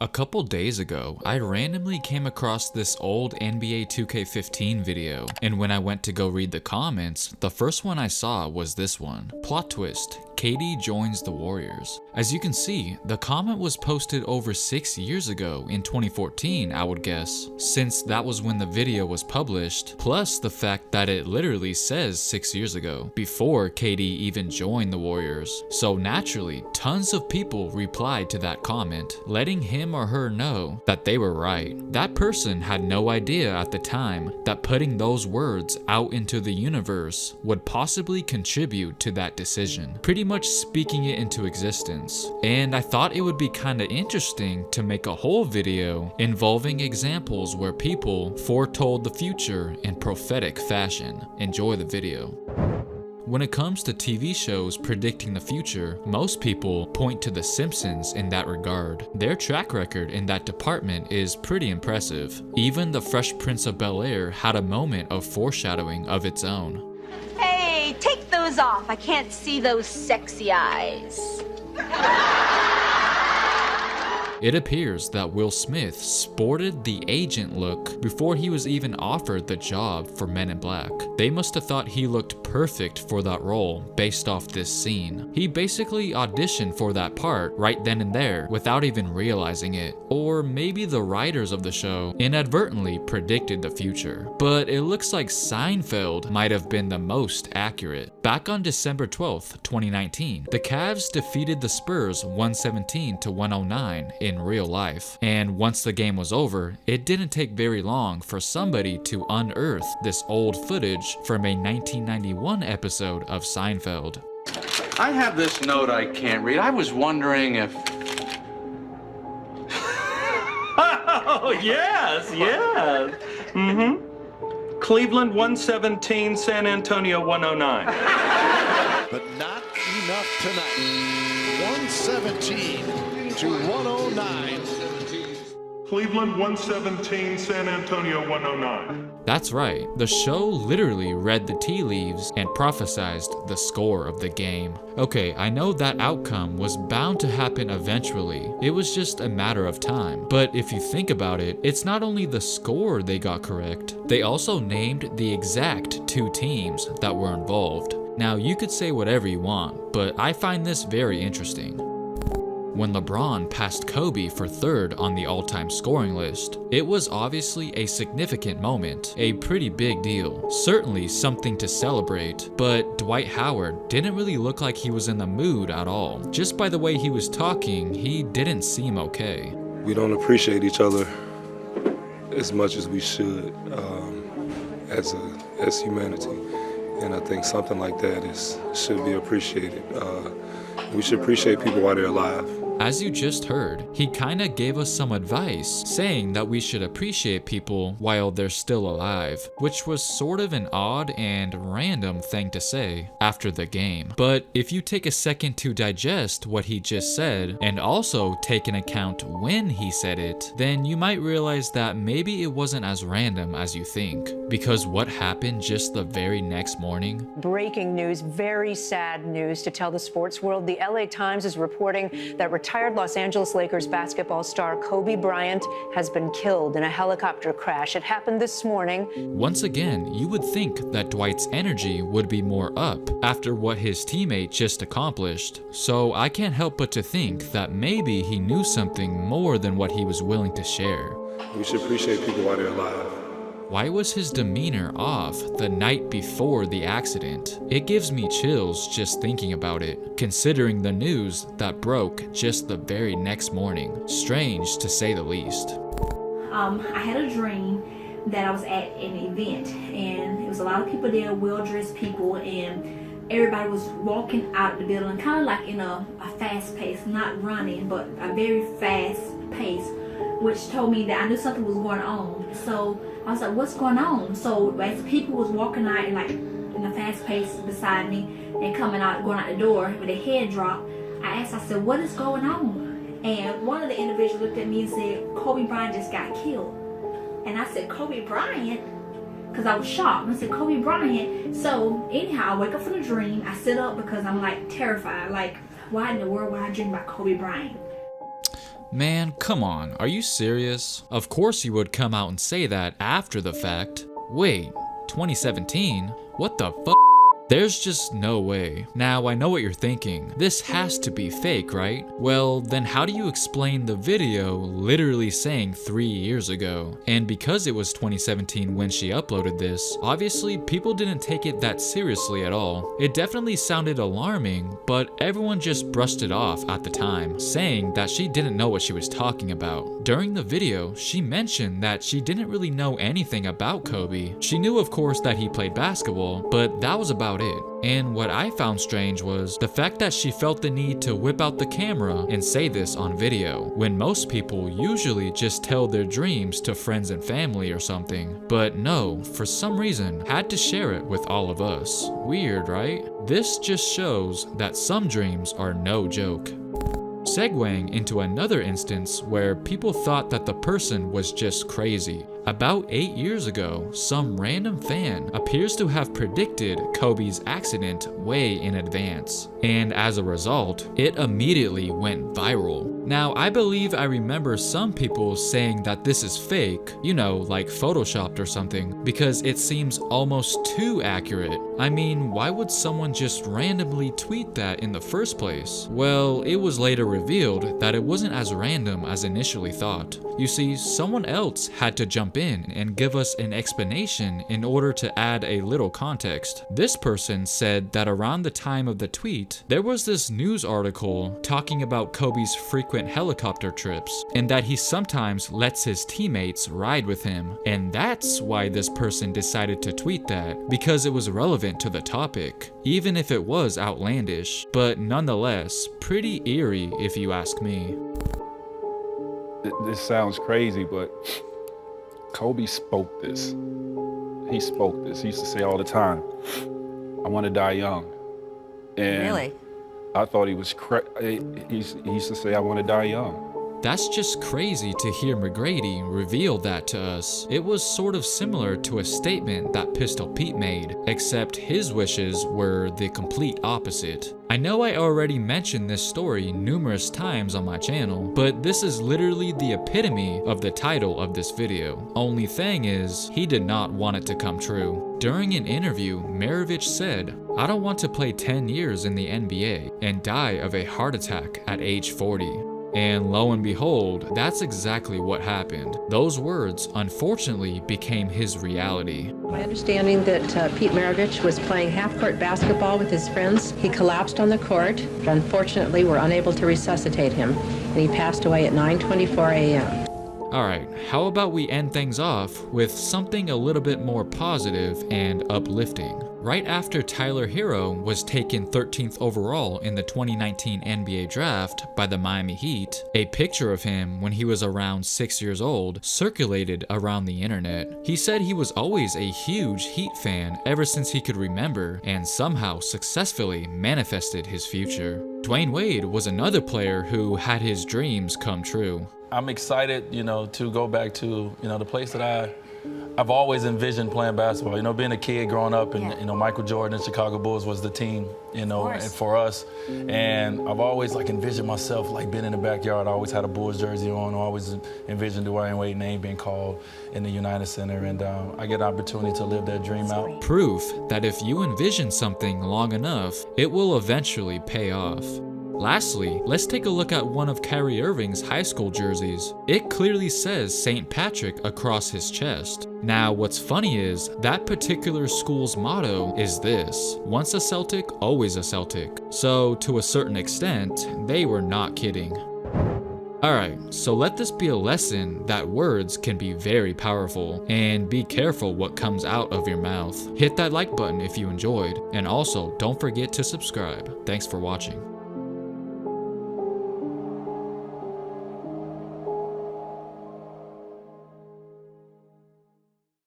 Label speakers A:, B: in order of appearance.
A: A couple days ago, I randomly came across this old NBA 2K15 video, and when I went to go read the comments, the first one I saw was this one. Plot twist: KD joins the Warriors. As you can see, the comment was posted over 6 years ago in 2014, I would guess, since that was when the video was published, plus the fact that it literally says 6 years ago, before KD even joined the Warriors. So naturally, tons of people replied to that comment, letting him or her know that they were right. That person had no idea at the time that putting those words out into the universe would possibly contribute to that decision, pretty much speaking it into existence. And I thought it would be kinda interesting to make a whole video involving examples where people foretold the future in prophetic fashion. Enjoy the video. When it comes to TV shows predicting the future, most people point to The Simpsons in that regard. Their track record in that department is pretty impressive. Even The Fresh Prince of Bel-Air had a moment of foreshadowing of its own.
B: Hey, take those off. I can't see those sexy eyes.
A: It appears that Will Smith sported the agent look before he was even offered the job for Men in Black. They must have thought he looked perfect for that role based off this scene. He basically auditioned for that part right then and there without even realizing it. Or maybe the writers of the show inadvertently predicted the future. But it looks like Seinfeld might have been the most accurate. Back on December 12th, 2019, the Cavs defeated the Spurs 117-109 in real life. And once the game was over, it didn't take very long for somebody to unearth this old footage from a 1991 episode of Seinfeld.
C: I have this note I can't read. I was wondering if...
D: Oh, yes. Cleveland 117, San Antonio 109.
E: But not enough tonight. 117-109.
F: Cleveland 117, San Antonio 109.
A: That's right, the show literally read the tea leaves and prophesied the score of the game. Okay, I know that outcome was bound to happen eventually. It was just a matter of time. But if you think about it, it's not only the score they got correct, they also named the exact two teams that were involved. Now, you could say whatever you want, but I find this very interesting. When LeBron passed Kobe for third on the all-time scoring list, it was obviously a significant moment, a pretty big deal, certainly something to celebrate, but Dwight Howard didn't really look like he was in the mood at all. Just by the way he was talking, he didn't seem okay.
G: We don't appreciate each other as much as we should as humanity, and I think something like that should be appreciated. We should appreciate people while they're alive.
A: As you just heard, he kinda gave us some advice, saying that we should appreciate people while they're still alive, which was sort of an odd and random thing to say after the game. But if you take a second to digest what he just said, and also take into account when he said it, then you might realize that maybe it wasn't as random as you think. Because what happened just the very next morning?
H: Breaking news, very sad news to tell the sports world. The LA Times is reporting that retired Los Angeles Lakers basketball star Kobe Bryant has been killed in a helicopter crash. It happened this morning.
A: Once again, you would think that Dwight's energy would be more up after what his teammate just accomplished. So I can't help but to think that maybe he knew something more than what he was willing to share.
G: We should appreciate people while they're alive.
A: Why was his demeanor off the night before the accident? It gives me chills just thinking about it, considering the news that broke just the very next morning. Strange to say the least.
I: I had a dream that I was at an event, and it was a lot of people there, well-dressed people, and everybody was walking out of the building, kind of like in a fast pace, not running, but a very fast pace, which told me that I knew something was going on. So I was like, what's going on? So as people was walking out and like in a fast pace beside me and coming out, going out the door with a head drop, I asked, I said, what is going on? And one of the individuals looked at me and said, Kobe Bryant just got killed. And I said, Kobe Bryant? Because I was shocked. I said, Kobe Bryant. So anyhow, I wake up from the dream. I sit up because I'm like terrified. Like, why in the world would I dream about Kobe Bryant?
A: Man, come on, are you serious? Of course you would come out and say that after the fact. Wait, 2017? What the fuck? There's just no way. Now, I know what you're thinking. This has to be fake, right? Well, then how do you explain the video literally saying 3 years ago? And because it was 2017 when she uploaded this, obviously people didn't take it that seriously at all. It definitely sounded alarming, but everyone just brushed it off at the time, saying that she didn't know what she was talking about. During the video, she mentioned that she didn't really know anything about Kobe. She knew, of course, that he played basketball, but that was about it. And what I found strange was the fact that she felt the need to whip out the camera and say this on video, when most people usually just tell their dreams to friends and family or something. But no, for some reason, had to share it with all of us. Weird, right? This just shows that some dreams are no joke. Segueing into another instance where people thought that the person was just crazy. About 8 years ago, some random fan appears to have predicted Kobe's accident way in advance, and as a result, it immediately went viral. Now, I believe I remember some people saying that this is fake, you know, like photoshopped or something, because it seems almost too accurate. I mean, why would someone just randomly tweet that in the first place? Well, it was later revealed that it wasn't as random as initially thought. You see, someone else had to jump in and give us an explanation in order to add a little context. This person said that around the time of the tweet, there was this news article talking about Kobe's frequent helicopter trips, and that he sometimes lets his teammates ride with him. And that's why this person decided to tweet that, because it was relevant to the topic, even if it was outlandish, but nonetheless, pretty eerie if you ask me.
J: This sounds crazy, but Kobe spoke this. He spoke this. He used to say all the time, I want to die young. And
B: Really?
J: I thought he was he used to say, I want to die young.
A: That's just crazy to hear McGrady reveal that to us. It was sort of similar to a statement that Pistol Pete made, except his wishes were the complete opposite. I know I already mentioned this story numerous times on my channel, but this is literally the epitome of the title of this video. Only thing is, he did not want it to come true. During an interview, Maravich said, I don't want to play 10 years in the NBA and die of a heart attack at age 40. And lo and behold, that's exactly what happened. Those words, unfortunately, became his reality.
K: My understanding that Pete Maravich was playing half-court basketball with his friends. He collapsed on the court, but unfortunately were unable to resuscitate him, and he passed away at 9:24 a.m.
A: Alright, how about we end things off with something a little bit more positive and uplifting. Right after Tyler Hero was taken 13th overall in the 2019 NBA draft by the Miami Heat, a picture of him when he was around 6 years old circulated around the internet. He said he was always a huge Heat fan ever since he could remember, and somehow successfully manifested his future. Dwayne Wade was another player who had his dreams come true.
L: I'm excited, to go back to, the place that I've always envisioned playing basketball. Being a kid growing up, and Michael Jordan and Chicago Bulls was the team, and for us. And I've always envisioned myself being in the backyard. I always had a Bulls jersey on. I always envisioned Dwayne Wade's name being called in the United Center, and I get an opportunity to live that dream out.
A: Proof that if you envision something long enough, it will eventually pay off. Lastly, let's take a look at one of Kyrie Irving's high school jerseys. It clearly says St. Patrick across his chest. Now, what's funny is that particular school's motto is this: once a Celtic, always a Celtic. So, to a certain extent, they were not kidding. Alright, so let this be a lesson that words can be very powerful, and be careful what comes out of your mouth. Hit that like button if you enjoyed, and also don't forget to subscribe. Thanks for watching.